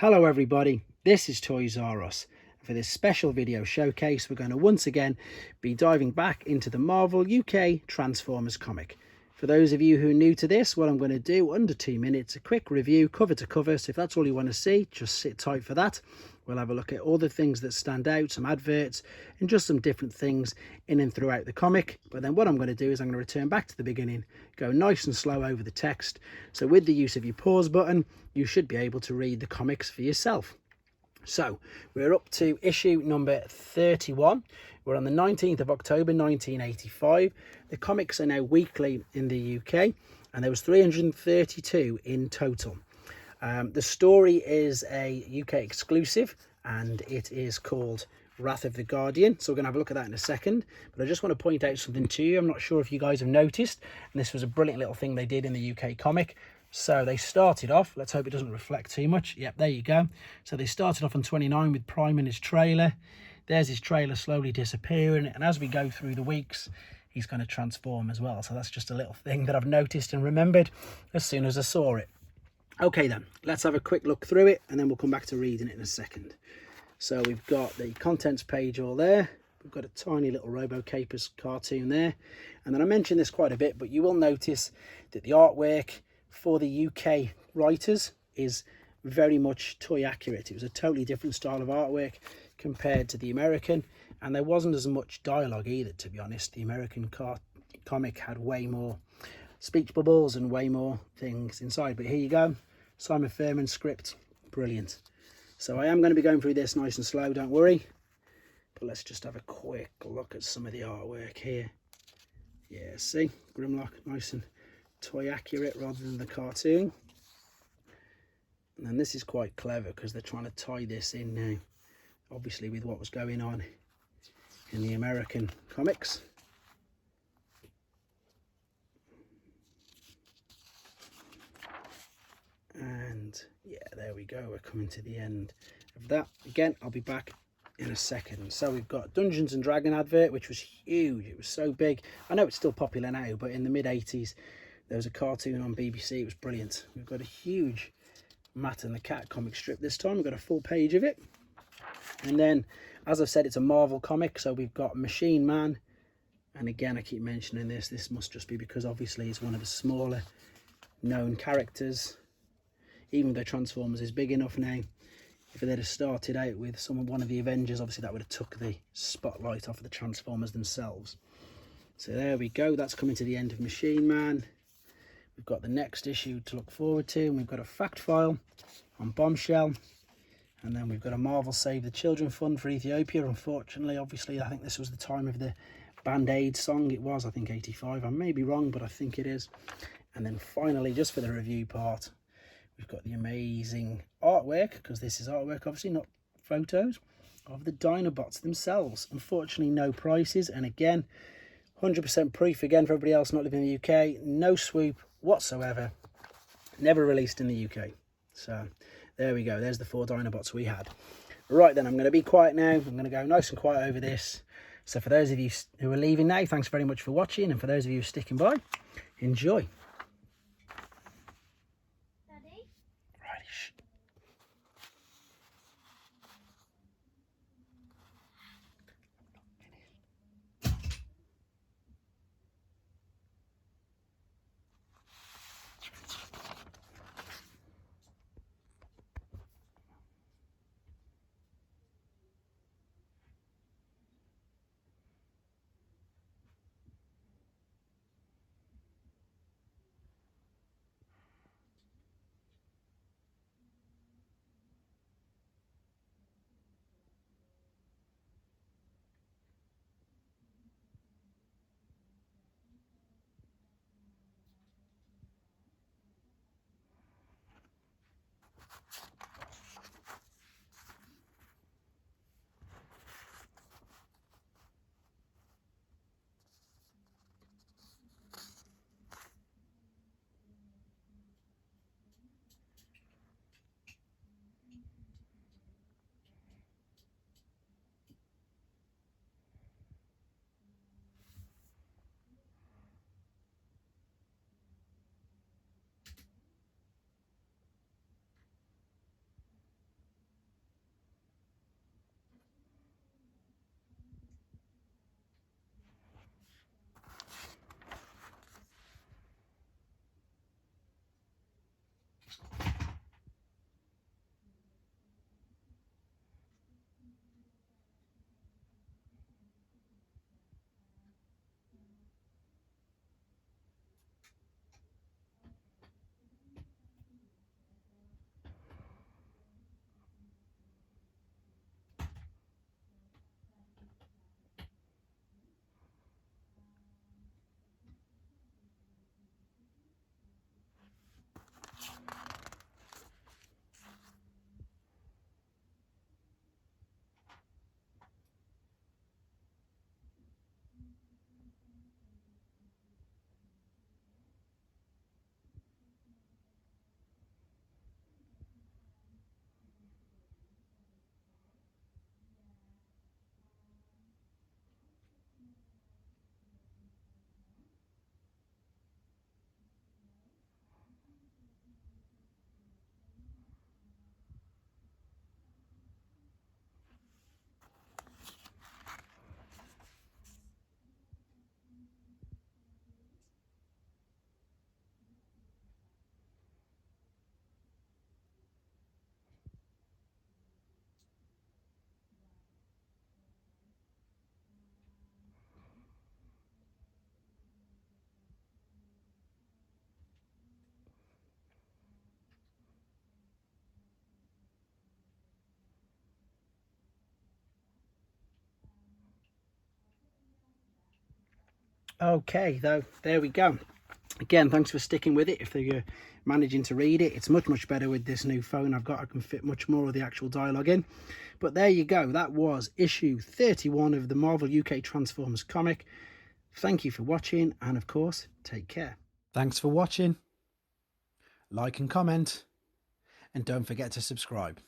Hello everybody, this is Toys R Us. For this special video showcase, we're going to once again be diving back into the Marvel UK Transformers comic. For those of you who are new to this, what I'm going to do, under 2 minutes, a quick review cover to cover. So if that's all you want to see, just sit tight for that. We'll have a look at all the things that stand out, some adverts, and just some different things in and throughout the comic. But then what I'm going to do is I'm going to return back to the beginning, go nice and slow over the text. So with the use of your pause button, you should be able to read the comics for yourself. So we're up to issue number 31. We're on the 19th of October 1985. The comics are now weekly in the UK, and there was 332 in total. The story is a UK exclusive, and it is called Wrath of the Guardian. So we're going to have a look at that in a second. But I just want to point out something to you. I'm not sure if you guys have noticed, and this was a brilliant little thing they did in the UK comic. So they started off, let's hope it doesn't reflect too much. Yep, there you go. So they started off on 29 with Prime and his trailer. There's his trailer slowly disappearing. And as we go through the weeks, he's going to transform as well. So that's just a little thing that I've noticed and remembered as soon as I saw it. Okay then, let's have a quick look through it and then we'll come back to reading it in a second. So we've got the contents page all there. We've got a tiny little Robo Capers cartoon there. And then I mentioned this quite a bit, but you will notice that the artwork for the UK writers is very much toy accurate. It was a totally different style of artwork compared to the American, and there wasn't as much dialogue either, to be honest. The American comic had way more speech bubbles and way more things inside, but here you go, Simon Furman script, brilliant. So I am going to be going through this nice and slow, don't worry, but let's just have a quick look at some of the artwork here. Yeah, see, Grimlock, nice and toy accurate rather than the cartoon. And this is quite clever because they're trying to tie this in now, obviously, with what was going on in the American comics. And yeah, there we go, we're coming to the end of that. Again, I'll be back in a second. So we've got Dungeons and Dragon advert, which was huge. It was so big. I know it's still popular now, but in the mid 80s there was a cartoon on BBC. It was brilliant. We've got a huge Matt and the Cat comic strip this time. We've got a full page of it. And then, as I've said, it's a Marvel comic. So we've got Machine Man. And again, I keep mentioning this. This must just be because obviously it's one of the smaller known characters. Even though Transformers is big enough now, if they'd have started out with one of the Avengers, obviously that would have took the spotlight off of the Transformers themselves. So there we go. That's coming to the end of Machine Man. We've got the next issue to look forward to, and we've got a fact file on Bombshell, and then we've got a Marvel Save the Children fund for Ethiopia. Unfortunately, obviously, I think this was the time of the Band-Aid song. It was, I think, 85. I may be wrong, but I think it is. And then finally, just for the review part, we've got the amazing artwork, because this is artwork, obviously, not photos, of the Dinobots themselves. Unfortunately, no prices, and again, 100% proof again for everybody else not living in the UK. No swoop whatsoever. Never released in the UK. So there we go. There's the 4 Dinobots we had. Right then, I'm going to be quiet now. I'm going to go nice and quiet over this. So for those of you who are leaving now, thanks very much for watching. And for those of you sticking by, enjoy. Okay, though, there we go. Again, thanks for sticking with it. If you're managing to read it, it's much better with this new phone I've got. I can fit much more of the actual dialogue in. But there you go. That was issue 31 of the Marvel UK Transformers comic. Thank you for watching, and of course, take care. Thanks for watching. Like and comment, and don't forget to subscribe.